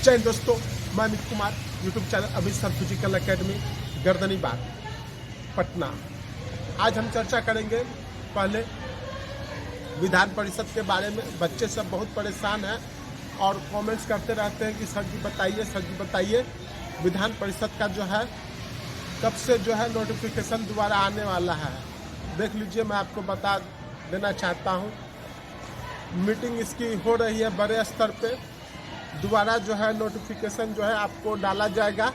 जय हिंद दोस्तों, मैं Amit Kumar, YouTube channel Amit sir physical academy Gardani Bagh Patna. आज हम चर्चा करेंगे पहले विधान परिषद के बारे में। बच्चे सब बहुत परेशान हैं और कमेंट्स करते रहते हैं कि सर जी बताइए विधान परिषद का जो है कब से जो है नोटिफिकेशन दोबारा आने वाला है। देख लीजिए, मैं आपको बता देना चाहता हूँ, मीटिंग इसकी हो रही है बड़े स्तर पे। दोबारा जो है नोटिफिकेशन जो है आपको डाला जाएगा।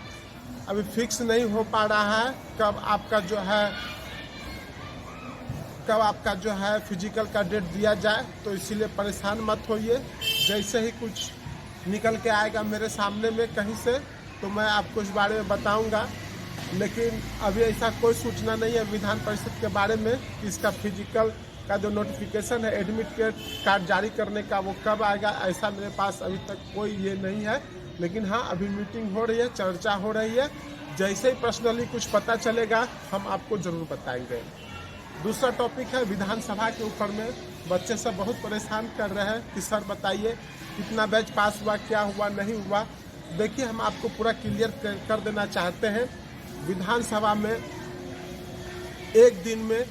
अभी फिक्स नहीं हो पा रहा है कब आपका जो है फिजिकल का डेट दिया जाए, तो इसीलिए परेशान मत होइए। जैसे ही कुछ निकल के आएगा मेरे सामने में कहीं से, तो मैं आपको इस बारे में बताऊंगा। लेकिन अभी ऐसा कोई सूचना नहीं है विधान परिषद के बारे में कि इसका फिजिकल का जो नोटिफिकेशन है एडमिट कार्ड जारी करने का वो कब आएगा, ऐसा मेरे पास अभी तक कोई ये नहीं है। लेकिन हाँ, अभी मीटिंग हो रही है, चर्चा हो रही है। जैसे ही पर्सनली कुछ पता चलेगा हम आपको ज़रूर बताएंगे। दूसरा टॉपिक है विधानसभा के ऊपर में। बच्चे सब बहुत परेशान कर रहे हैं कि सर बताइए कितना बैच पास हुआ, क्या हुआ, नहीं हुआ। देखिए, हम आपको पूरा क्लियर कर देना चाहते हैं। विधानसभा में एक दिन में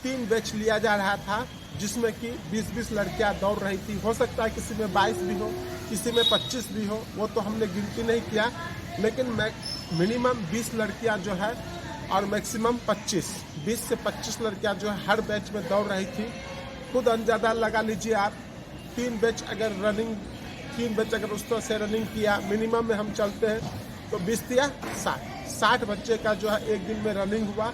3 बैच लिया जा रहा था, जिसमें कि 20-20 लड़कियां दौड़ रही थी। हो सकता है किसी में 22 भी हो, किसी में 25 भी हो, वो तो हमने गिनती नहीं किया। लेकिन मिनिमम 20 लड़कियां जो है और मैक्सिमम 20 से 25 लड़कियां जो है हर बैच में दौड़ रही थी। खुद अंदाजा लगा लीजिए आप, 3 बैच अगर उस तरह से रनिंग किया, मिनिमम में हम चलते हैं तो 20 या 60 बच्चे का जो है एक दिन में रनिंग हुआ।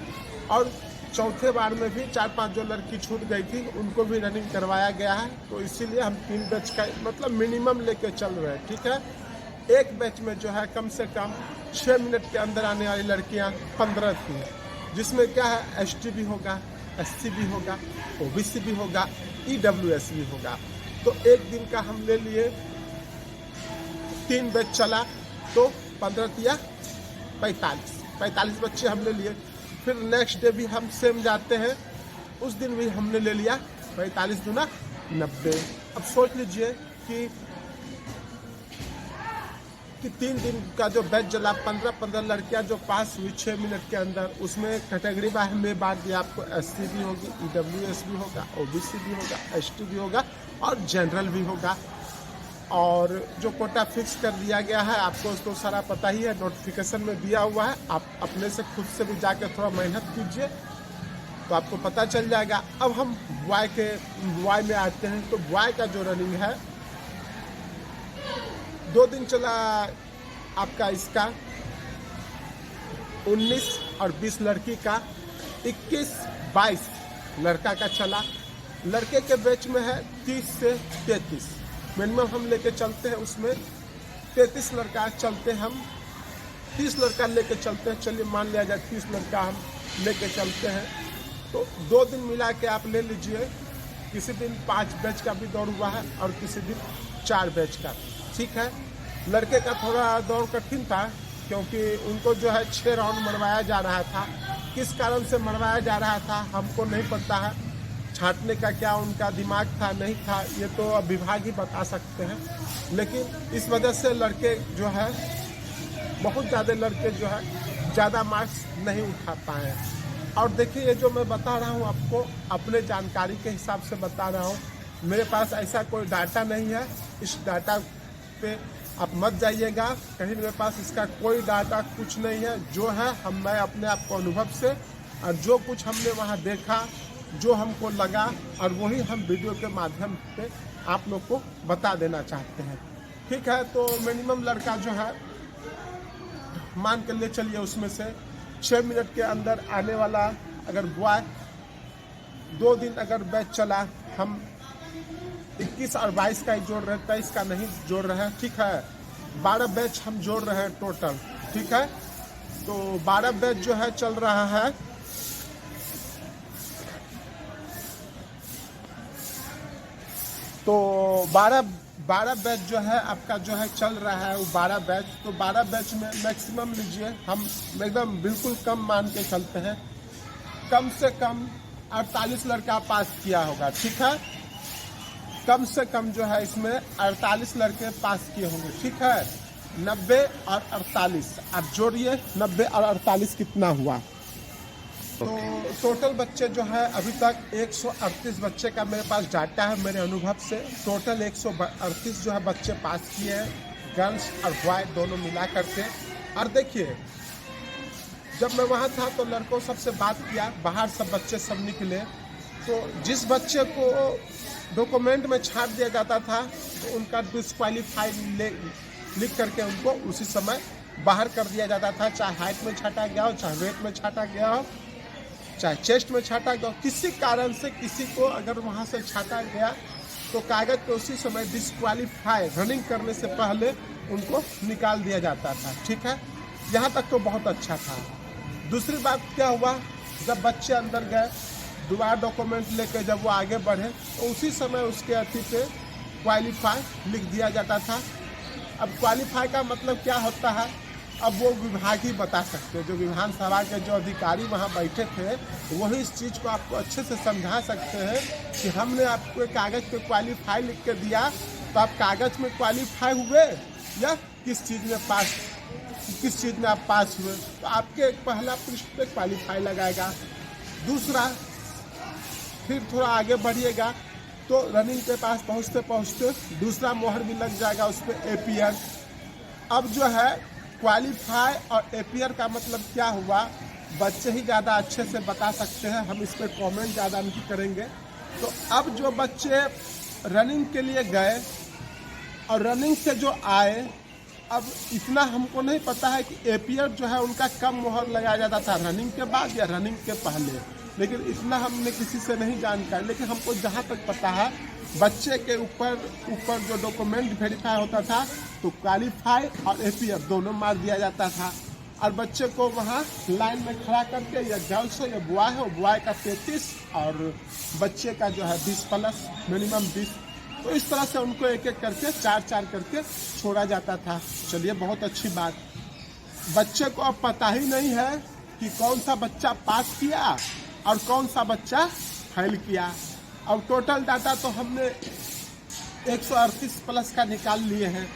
और चौथे बार में भी 4-5 जो लड़की छूट गई थी उनको भी रनिंग करवाया गया है। तो इसीलिए हम 3 बैच का मतलब मिनिमम लेके चल रहे हैं, ठीक है। एक बैच में जो है कम से कम 6 मिनट के अंदर आने वाली लड़कियां 15 थी, जिसमें क्या है ST भी होगा, SC भी होगा, OBC भी होगा, EWS भी होगा। तो एक दिन का हम ले लिए, 3 बैच चला तो 15 या 45 बच्चे हम ले लिए। फिर नेक्स्ट डे भी हम सेम जाते हैं, उस दिन भी हमने ले लिया 45 दूना 90। अब सोच लीजिए कि 3 दिन का जो बैच चला, 15 लड़कियां जो पास हुई 6 मिनट के अंदर, उसमें कैटेगरी बाय में बांट दिया आपको। SC भी होगी, EWS भी होगा, OBC भी होगा, ST भी होगा और जनरल भी होगा। और जो कोटा फिक्स कर दिया गया है आपको तो सारा पता ही है, नोटिफिकेशन में दिया हुआ है। आप अपने से खुद से भी जाकर थोड़ा मेहनत कीजिए तो आपको पता चल जाएगा। अब हम बॉय में आते हैं। तो बॉय का जो रनिंग है 2 दिन चला आपका, इसका 19 और 20 लड़की का, 21-22 लड़का का चला। लड़के के बैच में है 30 से 33, मिनिमम हम लेके चलते हैं। उसमें 33 लड़का चलते हैं, हम 30 लड़का लेके चलते हैं। चलिए मान लिया जाए 30 लड़का हम लेके चलते हैं। तो 2 दिन मिला के आप ले लीजिए, किसी दिन 5 बैच का भी दौड़ हुआ है और किसी दिन 4 बैच का, ठीक है। लड़के का थोड़ा दौड़ कठिन था क्योंकि उनको जो है 6 राउंड मरवाया जा रहा था। किस कारण से मरवाया जा रहा था हमको नहीं पता है। छांटने का क्या उनका दिमाग था, नहीं था, ये तो अब विभाग ही बता सकते हैं। लेकिन इस वजह से लड़के जो है, बहुत ज़्यादा लड़के जो है ज़्यादा मार्क्स नहीं उठा पाए। और देखिए, ये जो मैं बता रहा हूँ आपको अपने जानकारी के हिसाब से बता रहा हूँ। मेरे पास ऐसा कोई डाटा नहीं है, इस डाटा पे आप मत जाइएगा कहीं। मेरे पास इसका कोई डाटा कुछ नहीं है। जो है मैं अपने आप को अनुभव से और जो कुछ हमने वहाँ देखा, जो हमको लगा, और वही हम वीडियो के माध्यम से आप लोग को बता देना चाहते हैं, ठीक है। तो मिनिमम लड़का जो है मान कर ले चलिए, उसमें से 6 मिनट के अंदर आने वाला अगर बॉय 2 दिन अगर बैच चला, हम 21 और 22 का ही जोड़ रहे हैं, 23 का नहीं जोड़ रहे हैं, ठीक है। 12 बैच हम जोड़ रहे हैं टोटल, ठीक है। तो 12 बैच जो है चल रहा है। तो 12 बैच जो है आपका जो है चल रहा है, वो 12 बैच। तो 12 बैच में मैक्सिमम लीजिए, हम एकदम बिल्कुल कम मान के चलते हैं, कम से कम 48 लड़का पास किया होगा, ठीक है। कम से कम जो है इसमें 48 लड़के पास किए होंगे, ठीक है। 90 और 48, अब जोड़िए 90 और 48 कितना हुआ। तो टोटल बच्चे जो है अभी तक 138 बच्चे का मेरे पास डाटा है। मेरे अनुभव से टोटल 138 जो है बच्चे पास किए हैं, गर्ल्स और बॉय दोनों मिला करके। और देखिए, जब मैं वहाँ था तो लड़कों सबसे बात किया, बाहर सब बच्चे सब निकले, तो जिस बच्चे को डॉक्यूमेंट में छांट दिया जाता था तो उनका डिस्क्वालीफाइड लिख करके उनको उसी समय बाहर कर दिया जाता था। चाहे हाइट में छाटा गया हो, चाहे वेट में छाटा गया हो, चाहे चेस्ट में छाटा गया हो, किसी कारण से किसी को अगर वहाँ से छाटा गया तो कागज पे उसी समय डिस्क्वालीफाई रनिंग करने से पहले उनको निकाल दिया जाता था। ठीक है, यहाँ तक तो बहुत अच्छा था। दूसरी बात क्या हुआ, जब बच्चे अंदर गए दोबारा डॉक्यूमेंट लेके जब वो आगे बढ़े तो उसी समय उसके अथी पे क्वालिफाई लिख दिया जाता था। अब क्वालिफाई का मतलब क्या होता है, अब वो विभाग ही बता सकते हैं। जो विधानसभा के जो अधिकारी वहाँ बैठे थे वही इस चीज़ को आपको अच्छे से समझा सकते हैं कि हमने आपको एक कागज़ पे क्वालिफाई लिख के दिया, तो आप कागज़ में क्वालिफाई हुए या किस चीज़ में आप पास हुए, तो आपके पहला पृष्ठ पे क्वालिफाई लगाएगा। दूसरा, फिर थोड़ा आगे बढ़िएगा तो रनिंग के पास पहुँचते दूसरा मोहर भी लग जाएगा उस पर एपीयर। अब जो है क्वालिफाई और एपीयर का मतलब क्या हुआ, बच्चे ही ज़्यादा अच्छे से बता सकते हैं, हम इस पर कमेंट ज़्यादा नहीं करेंगे। तो अब जो बच्चे रनिंग के लिए गए और रनिंग से जो आए, अब इतना हमको नहीं पता है कि एपीयर जो है उनका कम मोहर लगाया जाता था रनिंग के बाद या रनिंग के पहले, लेकिन इतना हमने किसी से नहीं जानकारी। लेकिन हमको जहाँ तक पता है बच्चे के ऊपर जो डॉक्यूमेंट वेरीफाई होता था तो क्वालिफाई और एपीयर दोनों मार दिया जाता था, और बच्चे को वहाँ लाइन में खड़ा करके, या गर्ल्स हो या बॉय हो, बॉय का 33 और बच्चे का जो है 20 प्लस मिनिमम 20, तो इस तरह से उनको एक एक करके 4-4 करके छोड़ा जाता था। चलिए, बहुत अच्छी बात। बच्चे को अब पता ही नहीं है कि कौन सा बच्चा पास किया और कौन सा बच्चा फेल किया। अब टोटल डाटा तो हमने 138 प्लस का निकाल लिए हैं।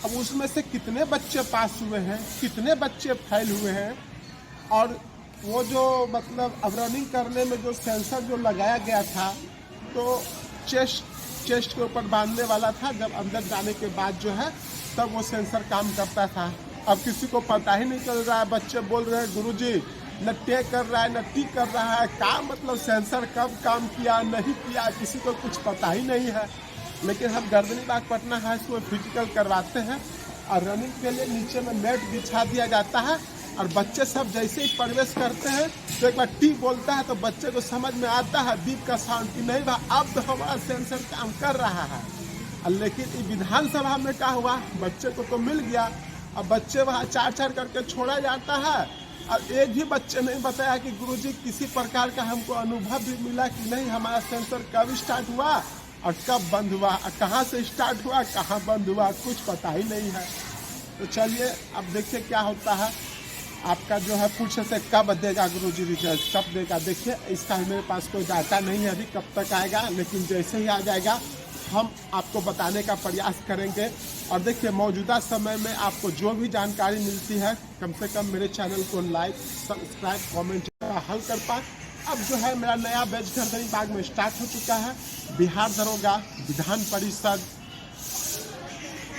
अब उसमें से कितने बच्चे पास हुए हैं, कितने बच्चे फेल हुए हैं, और वो जो मतलब अब रनिंग करने में जो सेंसर जो लगाया गया था तो चेस्ट के ऊपर बांधने वाला था, जब अंदर जाने के बाद जो है तब वो सेंसर काम करता था। अब किसी को पता ही नहीं चल रहा है, बच्चे बोल रहे हैं गुरुजी न टे कर रहा है न टी कर रहा है, क्या मतलब सेंसर कब काम किया नहीं किया, किसी को कुछ पता ही नहीं है। लेकिन हम Gardanibagh Patna high school physical करवाते हैं और रनिंग के लिए नीचे में नेट बिछा दिया जाता है, और बच्चे सब जैसे ही प्रवेश करते हैं तो एक बार टी बोलता है तो बच्चे को समझ में आता है बीप का साउंड कि नहीं भाई अब तो हमारा सेंसर काम कर रहा है। लेकिन विधानसभा में क्या हुआ, बच्चे को तो मिल गया, अब बच्चे वहाँ 4-4 करके छोड़ा जाता है, और एक भी बच्चे नहीं बताया कि गुरुजी किसी प्रकार का हमको अनुभव भी मिला कि नहीं हमारा सेंसर कब स्टार्ट हुआ और कब बंद हुआ, और कहाँ से स्टार्ट हुआ कहाँ बंद हुआ, कुछ पता ही नहीं है। तो चलिए अब देखिए क्या होता है। आपका जो है पूछे से कब देगा गुरुजी रिजल्ट, कब देगा, देखिए इसका मेरे पास कोई डाटा नहीं है अभी कब तक आएगा, लेकिन जैसे ही आ जाएगा हम आपको बताने का प्रयास करेंगे। और देखिए मौजूदा समय में आपको जो भी जानकारी मिलती है कम से कम मेरे चैनल को लाइक सब्सक्राइब कमेंट हल कर पाए। अब जो है मेरा नया बैच गर्दनीबाग में स्टार्ट हो चुका है। बिहार दरोगा, विधान परिषद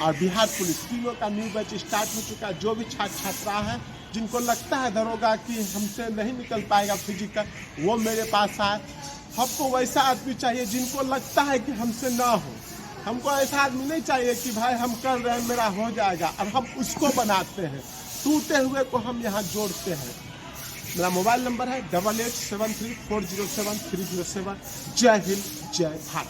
और बिहार पुलिस तीनों का न्यू बैच स्टार्ट हो चुका है। जो भी छात्र छात्रा है जिनको लगता है दरोगा कि हमसे नहीं निकल पाएगा फिजिकल, वो मेरे पास आए। हमको वैसा आदमी चाहिए जिनको लगता है कि हमसे ना हो, हमको ऐसा आदमी नहीं चाहिए कि भाई हम कर रहे हैं मेरा हो जाएगा, अब हम उसको बनाते हैं, टूटे हुए को हम यहाँ जोड़ते हैं। मेरा मोबाइल नंबर है 8873407307। जय हिंद, जय भारत।